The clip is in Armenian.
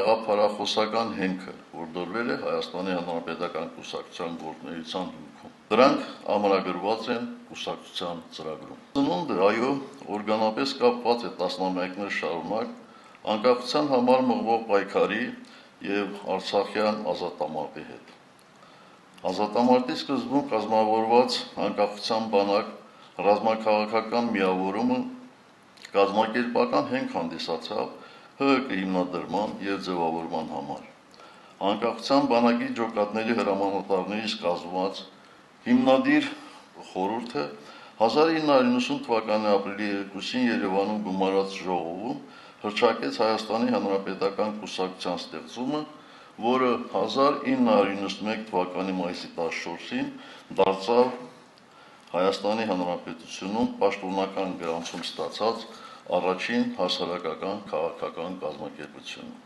Գաղափարախոսական հենքը, որ դրվել է Հայաստանի Հանրապետական կուսակցության գործունեության հիմքում։ Դրանք ամրագրված են կուսակցության ծրագրում։ Ծնունդը, այո, օրգանապես կապված է տասնամյակներ շարունակ անկախության համար մղվող պայքարի եւ Արցախյան ազատամարտի հետ։ Ազատամարտի սկզբում կազմավորված անկախության բանակ ռազմաքաղաքական միավորումը կազմակերպական հենք հանդիսացավ ՀՀԿ հիմնադրման եւ ձևավորման համար։ Անկախության բանակի ջոկատների հրամանատարներից կազմված հիմնադիր խորհուրդը 1990 թվականի ապրիլի 2-ին Երևանում գումարած ժողովում հռչակեց Հայաստանի Հանրապետական կուսակցության ստեղծումը, որը 1991 թվականի մայիսի 14-ին դարձավ Հայաստանի Հանրապետությունում պաշտոնական գրանցում ստացած առաջին հասարակական քաղաքական կազմակերպությունը։